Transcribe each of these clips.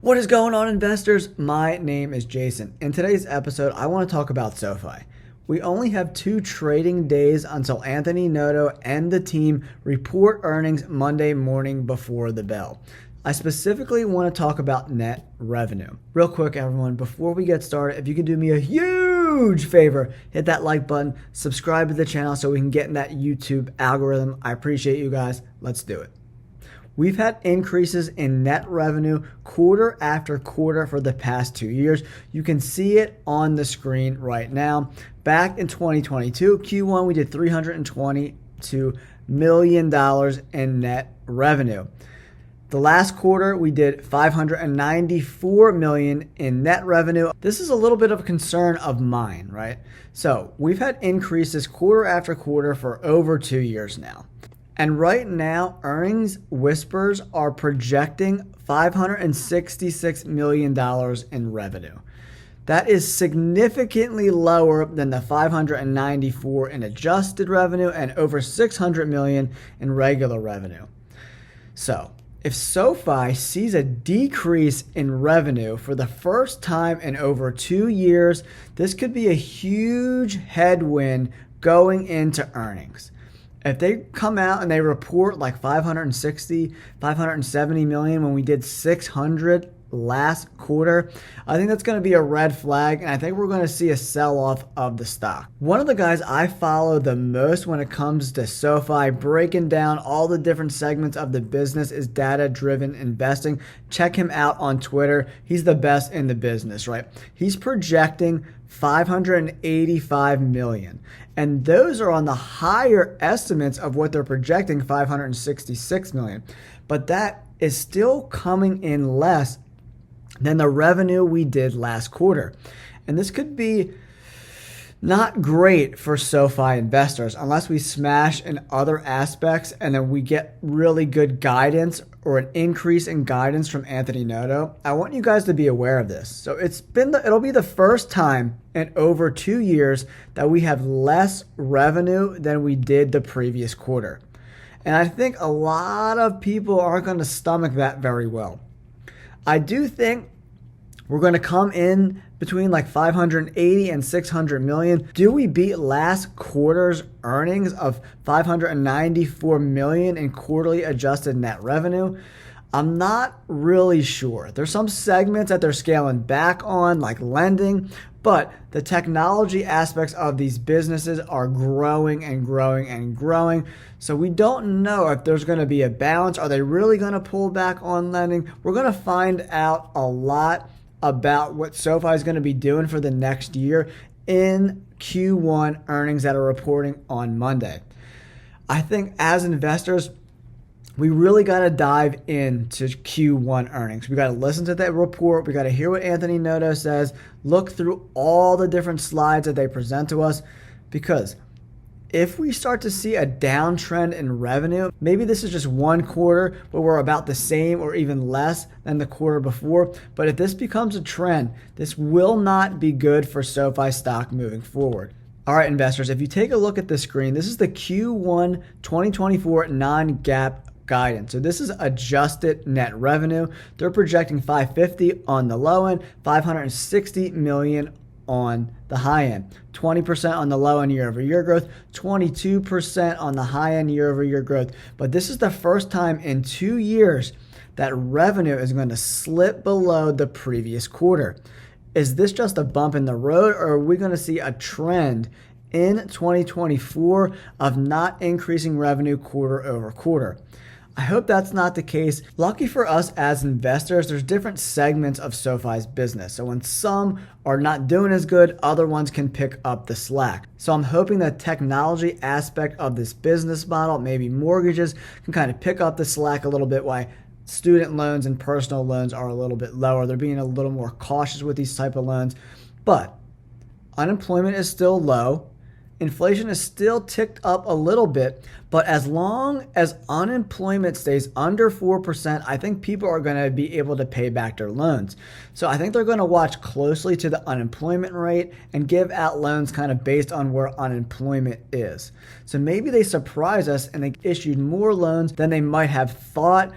What is going on, investors? My name is Jason. In today's episode, I want to talk about Sofi. We only have 2 trading days until Anthony Noto and the team report earnings Monday morning before the bell. I specifically want to talk about net revenue. Real quick, everyone, before we get started, if you could do me a huge favor, hit that like button, subscribe to the channel so we can get in that YouTube algorithm. I appreciate you guys. Let's do it. We've had increases in net revenue quarter after quarter for the past 2 years. You can see it on the screen right now. Back in 2022, Q1, we did $322 million in net revenue. The last quarter, we did $594 million in net revenue. This is a little bit of a concern of mine, right? So we've had increases quarter after quarter for over 2 years now. And right now, earnings whispers are projecting $566 million in revenue. That is significantly lower than the $594 in adjusted revenue and over $600 million in regular revenue. So, if Sofi sees a decrease in revenue for the first time in over 2 years, this could be a huge headwind going into earnings. If they come out and they report like 560, 570 million when we did 600 last quarter, I think that's going to be a red flag, and I think we're going to see a sell-off of the stock. One of the guys I follow the most when it comes to Sofi, breaking down all the different segments of the business, is DataDriven Investing. Check him out on Twitter. He's the best in the business, right? He's projecting 585 million. And those are on the higher estimates of what they're projecting, 566 million. But that is still coming in less than the revenue we did last quarter. And this could be not great for Sofi investors unless we smash in other aspects and then we get really good guidance or an increase in guidance from Anthony Noto. I want you guys to be aware of this. So it'll be the first time in over 2 years that we have less revenue than we did the previous quarter. And I think a lot of people aren't going to stomach that very well. I do think we're going to come in between like 580 and 600 million. Do we beat last quarter's earnings of 594 million in quarterly adjusted net revenue? I'm not really sure. There's some segments that they're scaling back on, like lending, but the technology aspects of these businesses are growing and growing and growing. So we don't know if there's going to be a balance. Are they really going to pull back on lending? We're going to find out a lot about what Sofi is going to be doing for the next year in Q1 earnings that are reporting on Monday. I think as investors, we really got to dive into Q1 earnings. We got to listen to that report. We got to hear what Anthony Noto says, look through all the different slides that they present to us, because if we start to see a downtrend in revenue, maybe this is just one quarter where we're about the same or even less than the quarter before. But if this becomes a trend, this will not be good for Sofi stock moving forward. All right, investors, if you take a look at the screen, this is the Q1 2024 non-GAAP guidance. So this is adjusted net revenue. They're projecting 550 on the low end, 560 million on the high end. 20% on the low end year-over-year growth, 22% on the high end year-over-year growth. But this is the first time in 2 years that revenue is going to slip below the previous quarter. Is this just a bump in the road, or are we going to see a trend in 2024 of not increasing revenue quarter over quarter? I hope that's not the case. Lucky for us as investors, there's different segments of Sofi's business. So when some are not doing as good, other ones can pick up the slack. So I'm hoping that technology aspect of this business model, maybe mortgages, can kind of pick up the slack a little bit, while student loans and personal loans are a little bit lower. They're being a little more cautious with these type of loans. But unemployment is still low. Inflation is still ticked up a little bit, but as long as unemployment stays under 4%, I think people are going to be able to pay back their loans. So I think they're going to watch closely to the unemployment rate and give out loans kind of based on where unemployment is. So maybe they surprise us and they issued more loans than they might have thought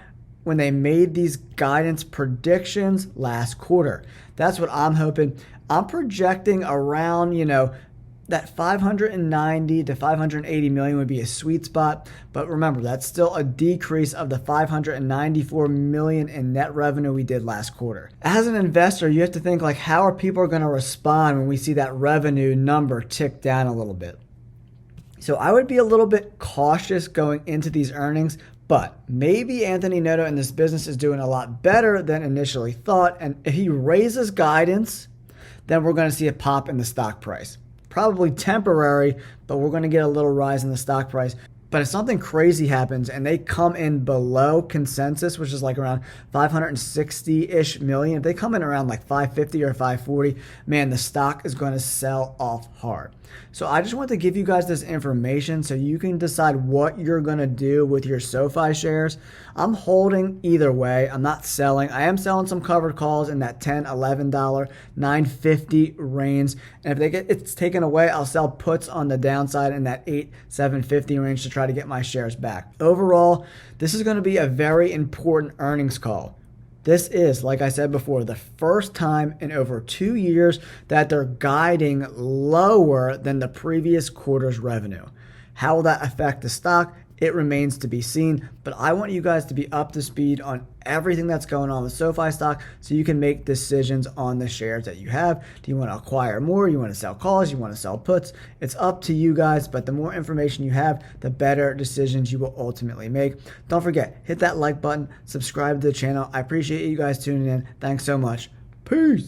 when they made these guidance predictions last quarter. That's what I'm hoping. I'm projecting around, that 590 to 580 million would be a sweet spot. But remember, that's still a decrease of the 594 million in net revenue we did last quarter. As an investor, you have to think like, how are people going to respond when we see that revenue number tick down a little bit? So I would be a little bit cautious going into these earnings, but maybe Anthony Noto in this business is doing a lot better than initially thought. And if he raises guidance, then we're going to see a pop in the stock price. Probably temporary, but we're going to get a little rise in the stock price. But if something crazy happens and they come in below consensus, which is like around 560-ish million, if they come in around like 550 or 540, man, the stock is going to sell off hard. So I just want to give you guys this information so you can decide what you're going to do with your Sofi shares. I'm holding either way. I'm not selling. I am selling some covered calls in that $10, $11, $9.50 range. And if they get it's taken away, I'll sell puts on the downside in that $8, $7.50 range to try to get my shares back. Overall, this is going to be a very important earnings call. This is, like I said before, the first time in over 2 years that they're guiding lower than the previous quarter's revenue. How will that affect the stock? It remains to be seen, but I want you guys to be up to speed on everything that's going on with Sofi stock so you can make decisions on the shares that you have. Do you want to acquire more? You want to sell calls? You want to sell puts? It's up to you guys, but the more information you have, the better decisions you will ultimately make. Don't forget, hit that like button, subscribe to the channel. I appreciate you guys tuning in. Thanks so much. Peace.